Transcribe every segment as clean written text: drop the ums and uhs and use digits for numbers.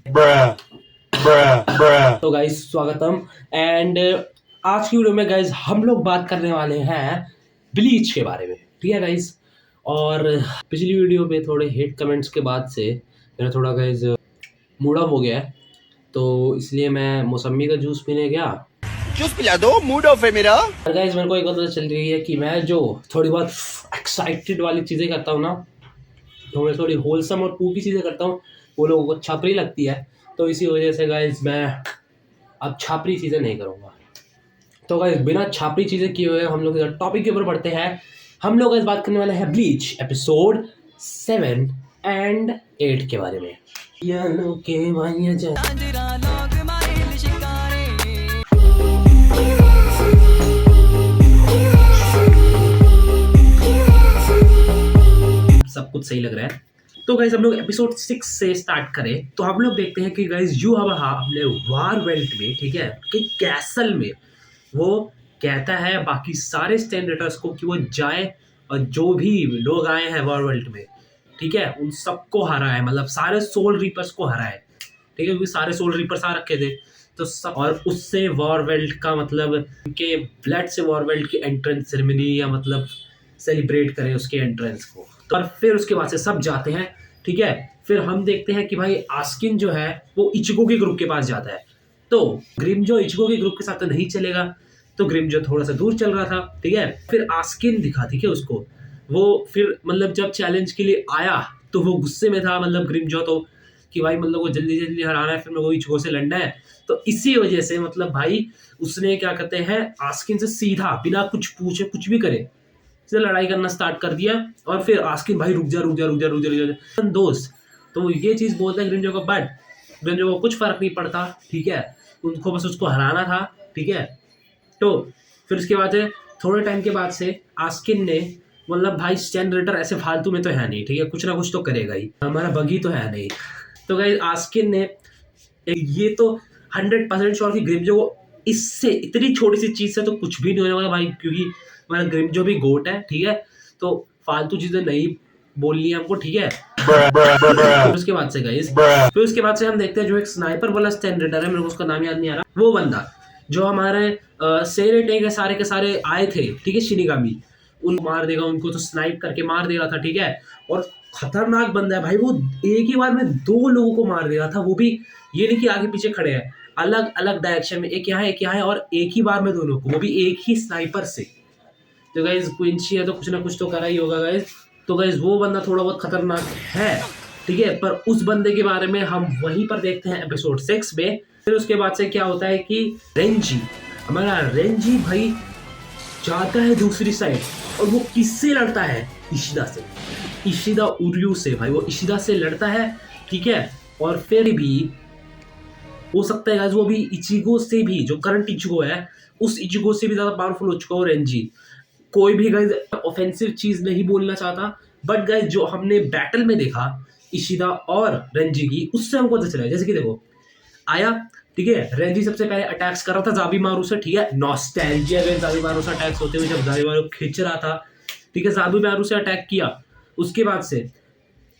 तो गाइस स्वागतम एंड आज की वीडियो में गाइस हम लोग बात करने वाले हैं ब्लीच के बारे में, ठीक है गाइस। और पिछली वीडियो पे थोड़े हेट कमेंट्स के बाद से मेरा थोड़ा गाइस मूड ऑफ हो गया है, तो इसलिए मैं मौसमी का जूस पीने गया। जूस पिला दो, मूड ऑफ है मेरा। और गाइस मेरे को एक बात पता चल रही है कि मैं जो थोड़ी बहुत एक्साइटेड वाली चीज़ें करता हूँ ना, तो मैं थोड़ी होलसम और पूकी चीज़ें करता हूँ, वो लोगों को छपरी लगती है। तो इसी वजह से गाइस मैं अब छापरी चीज़ें नहीं करूँगा। तो गाइस बिना छापरी चीज़ें किए हुए हम लोग टॉपिक के ऊपर बढ़ते हैं। हम लोग आज बात करने वाले हैं ब्लीच एपिसोड 7 एंड 8 के बारे में। सब कुछ सही लग रहा है। तो गाइज हम लोग एपिसोड 6 से स्टार्ट करें तो हम लोग देखते हैं कि गाइज युवाहा अपने वार वेल्ट में, ठीक है, कि कैसल में वो कहता है बाकी सारे स्टैंड रेटर्स को कि वो जाए और जो भी लोग आए हैं वॉर वेल्ट में, ठीक है, उन सबको हराए, मतलब सारे सोल रीपर्स को हराए, ठीक है, क्योंकि सारे सोल रीपर्स आ रखे थे। तो सब और उससे वॉर वेल्ट का मतलब उनके ब्लड से वॉर वेल्ट की एंट्रेंस सेरेमनी या मतलब सेलिब्रेट करें उसके एंट्रेंस को। तो और फिर उसके बाद से सब जाते हैं, ठीक है। फिर हम देखते हैं कि भाई आस्किन जो है वो इचिगो के ग्रुप के पास जाता है। तो ग्रिमजो इचिगो के ग्रुप के साथ तो नहीं चलेगा, तो ग्रिमजो थोड़ा सा दूर चल रहा था, ठीक है। फिर आस्किन दिखा, ठीक है, उसको वो फिर मतलब जब चैलेंज के लिए आया तो वो गुस्से में था, मतलब ग्रिमजो तो कि भाई मतलब वो जल्दी जल्दी हराना है, फिर मेरे को इचिगो से लड़ना है। तो इसी वजह से मतलब भाई उसने क्या कहते हैं आस्किन से सीधा बिना कुछ पूछे कुछ भी करे से लड़ाई करना स्टार्ट कर दिया। और फिर आस्किन भाई रुक जा रुक जा रुक जा रुक जा रुक जा दोस्त, तो ये चीज बोलता है ग्रिमजो को, बट ग्रिमजो को कुछ फर्क नहीं पड़ता, ठीक है, उनको बस उसको हराना था, ठीक है। तो फिर उसके बाद थोड़े टाइम के बाद से आस्किन ने मतलब भाई स्टैंड रेटर ऐसे फालतू में तो है नहीं, ठीक है, कुछ ना कुछ तो करेगा ही, हमारा बगी तो है नहीं। तो गाइस आस्किन ने ये तो 100% श्योर कि ग्रिमजो को इससे इतनी छोटी सी चीज से तो कुछ भी नहीं होने वाला भाई, क्योंकि हमारा ग्रिमजो भी गोट है, ठीक है। तो फालतू चीजें नहीं बोलनी है हमको, ठीक है। फिर उसके बाद से गाइस फिर उसके बाद से हम देखते हैं जो एक स्नाइपर वाला स्टैंड रेटर है, मेरे को उसका नाम याद नहीं आ रहा, वो बंदा जो हमारे सेरेटे के सारे आए थे, ठीक है, शिनिगामी, उन मार देगा, उनको तो स्नाइप करके मार दे रहा था, ठीक है। और खतरनाक बंदा है भाई, वो एक ही बार में 2 लोगों को मार दे रहा था, वो भी ये नहीं कि आगे पीछे खड़े हैं, अलग अलग डायरेक्शन में, एक यहाँ है और एक ही बार में 2 लोगों को, वो भी एक ही स्नाइपर से। तो गाइज क्विंची है तो कुछ ना कुछ तो करा ही होगा गाइज। तो गाइज वो बंदा थोड़ा बहुत खतरनाक है, ठीक है, पर उस बंदे के बारे में हम वहीं पर देखते हैं एपिसोड 6 में। फिर उसके बाद से क्या होता है कि रेंजी, हमारा रेंजी भाई जाता है दूसरी साइड और वो किससे लड़ता है, इशिदा से, इशिदा उर्यू से, भाई वो इशिदा से लड़ता है, ठीक है। और फिर भी हो सकता है गाइस वो भी इचिगो से भी, जो करंट इचिगो है उस इचिगो से भी ज्यादा पावरफुल हो चुका हो रेंजी। कोई भी गाइस ऑफेंसिव चीज नहीं बोलना चाहता, बट गाइस जो हमने बैटल में देखा इशिदा और रेंजी की, उससे हमको पता चला, जैसे कि देखो आया, ठीक है, रेंजी सबसे पहले अटैक्स कर रहा था जाबी मारू से, ठीक है, नॉस्टैल्जिया में जाबी मारू से अटैक्स होते हुए जब जाबी मारू खींच रहा था, ठीक है, जाबी मारू से अटैक किया। उसके बाद से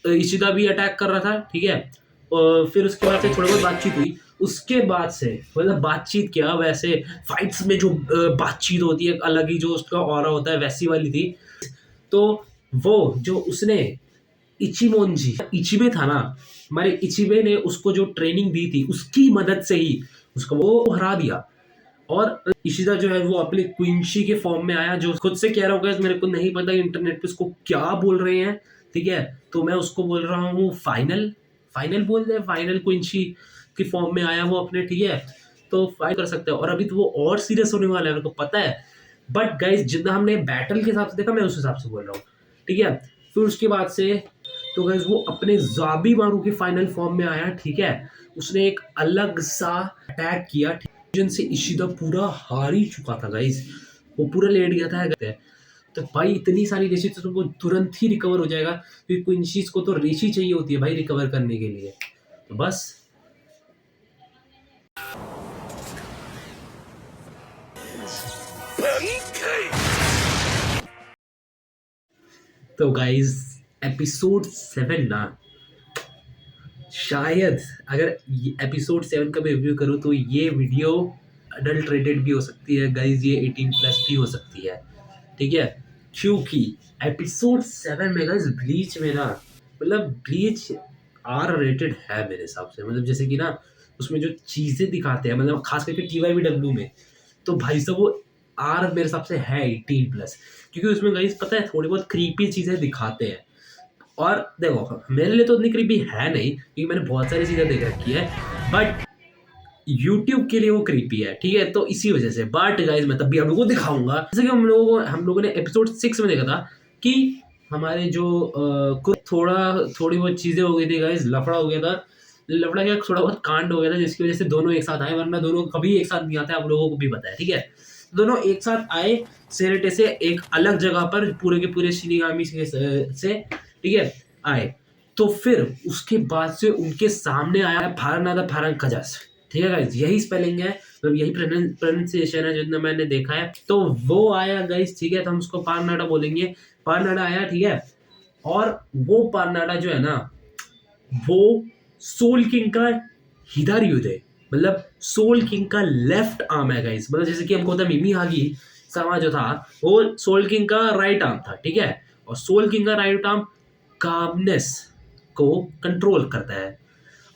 इशिदा भी अटैक कर रहा था, ठीक है। और फिर उसके बाद से थोड़ी बहुत बातचीत हुई, उसके बाद से मतलब बातचीत क्या, वैसे फाइट्स में जो बातचीत होती है अलग ही जो उसका ऑरा होता है वैसी वाली थी। तो वो जो उसने इचिमोनजी इचिबे था ना, हमारे इचिबे ने उसको जो ट्रेनिंग दी थी उसकी मदद से ही उसको वो हरा दिया। और इशिदा जो है वो अपने क्विंशी के फॉर्म में आया, जो खुद से कह रहा होगा मेरे को नहीं पता इंटरनेट पे उसको क्या बोल रहे हैं, ठीक है, तो मैं उसको बोल रहा हूँ फाइनल, फाइनल बोल रहे हैं, फाइनल क्विंशी की फॉर्म में आया वो अपने, ठीक है। तो फाइट कर सकते हैं और अभी तो वो और सीरियस होने वाला है, मेरे को पता है, बट गाइज जितना हमने बैटल के हिसाब से देखा मैं उस हिसाब से बोल रहा हूँ, ठीक है। फिर उसके बाद से तो गाइज वो अपने जाबी मारू के फाइनल फॉर्म में आया, ठीक है, उसने एक अलग सा अटैक किया जिनसे इशिदा पूरा हार ही चुका था गाइज, वो पूरा लेट गया था। तो भाई इतनी सारी रेशी तो तुमको तुरंत ही रिकवर हो जाएगा, क्योंकि क्विंशीज को तो रेशी चाहिए होती है भाई रिकवर करने के लिए। तो बस तो गाइज एपिसोड 7 ना शायद अगर एपिसोड 7 का मैं रिव्यू करूँ तो ये वीडियो अडल्ट रेटेड भी हो सकती है गाइज, ये 18+ भी हो सकती है, ठीक है। क्योंकि एपिसोड 7 में गाइज ब्लीच में ना, मतलब ब्लीच आर रेटेड है मेरे हिसाब से। मतलब जैसे कि ना उसमें जो चीज़ें दिखाते हैं, मतलब खास करके TYVW में, तो भाई साहब वो आर मेरे हिसाब से है 18+, क्योंकि उसमें गाइज पता है थोड़ी बहुत क्रीपी चीज़ें दिखाते हैं। और देखो मेरे लिए तो उतनी क्रीपी है नहीं, क्योंकि मैंने बहुत सारी चीज़ें देख रखी है, बट यूट्यूब के लिए वो क्रीपी है, ठीक है। तो इसी वजह से, बट गाइज मैं तब भी आप लोगों को दिखाऊंगा। जैसे कि हम लोगों ने एपिसोड 6 में देखा था कि हमारे जो कुछ थोड़ी बहुत चीज़ें हो गई थी गाइज, लफड़ा हो गया था। लफड़ा क्या, थोड़ा बहुत कांड हो गया था, जिसकी वजह से दोनों एक साथ आए, वरना दोनों कभी एक साथ नहीं आते, आप लोगों को भी पता है, ठीक है। दोनों एक साथ आए सेरेटे से एक अलग जगह पर, पूरे के पूरे शिनिगामी से, ठीक है, आए। तो फिर उसके बाद से उनके सामने आया फारनादा फारंकजस, ठीक है गाइज, यही स्पेलिंग है, मतलब यही प्रोनाउंसिएशन है जितना मैंने देखा है। तो वो आया गाइज, ठीक है, तो हम उसको पारनाडा बोलेंगे। पारनाडा आया, ठीक है। और वो पारनाडा जो है ना, वो सोल किंग का हिदारयुदे, मतलब सोल किंग का लेफ्ट आर्म है गाइस। मतलब जैसे कि हमको होता है मिमी हागी sama जो था, वो सोल किंग का राइट आर्म था, ठीक है। और सोल किंग का राइट आर्म कामनेस को कंट्रोल करता है,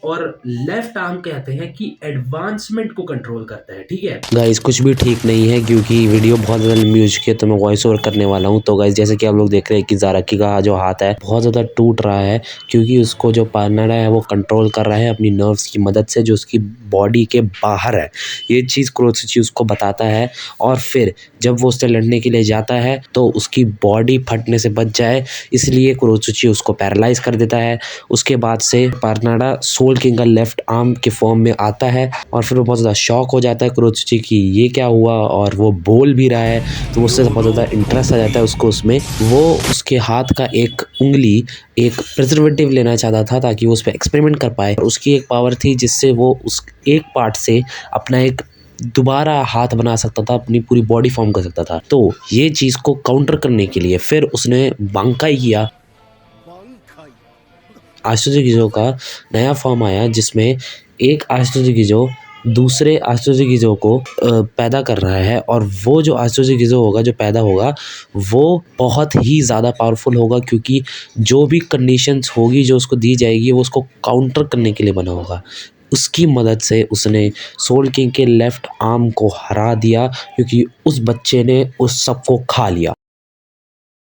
और लेफ्ट आर्म कहते हैं कि एडवांसमेंट को कंट्रोल करता है, ठीक है। गाइस कुछ भी ठीक नहीं है क्योंकि वीडियो बहुत ज़्यादा लंबी हो चुकी है, तो मैं वॉइस ओवर करने वाला हूँ। तो गाइस जैसे कि आप लोग देख रहे हैं कि ज़ाराकी का जो हाथ है बहुत ज़्यादा टूट रहा है, क्योंकि उसको जो पार्टनर है वो कंट्रोल कर रहा है अपनी नर्व्स की मदद से, जो उसकी बॉडी के बाहर है। ये चीज़ कुरोत्सुची उसको बताता है, और फिर जब वो उससे लड़ने के लिए जाता है तो उसकी बॉडी फटने से बच जाए, इसलिए कुरोत्सुची उसको पैरालाइज कर देता है। उसके बाद से पार्टनाडा सोल किंग का लेफ्ट आर्म के फॉर्म में आता है, और फिर वो बहुत ज़्यादा शॉक हो जाता है कुरोत्सुची कि ये क्या हुआ, और वो बोल भी रहा है, तो उससे बहुत ज़्यादा इंटरेस्ट आ जाता है उसको उसमें। वो उसके हाथ का एक उंगली एक प्रिजर्वेटिव लेना चाहता था ताकि वो उस पर एक्सपेरिमेंट कर पाए। उसकी एक पावर थी जिससे वो उस एक पार्ट से अपना एक दोबारा हाथ बना सकता था, अपनी पूरी बॉडी फॉर्म कर सकता था। तो ये चीज़ को काउंटर करने के लिए फिर उसने बांकाई किया। आश्चर्य गिजो का नया फॉर्म आया, जिसमें एक आश्चर्य गिजो दूसरे आश्चर्य गिजो को पैदा कर रहा है, और वो जो आश्चर्य गिजो होगा जो पैदा होगा वो बहुत ही ज़्यादा पावरफुल होगा, क्योंकि जो भी कंडीशंस होगी जो उसको दी जाएगी वो उसको काउंटर करने के लिए बना होगा। उसकी मदद से उसने सोल किंग के लेफ्ट आर्म को हरा दिया, क्योंकि उस बच्चे ने उस सबको खा लिया।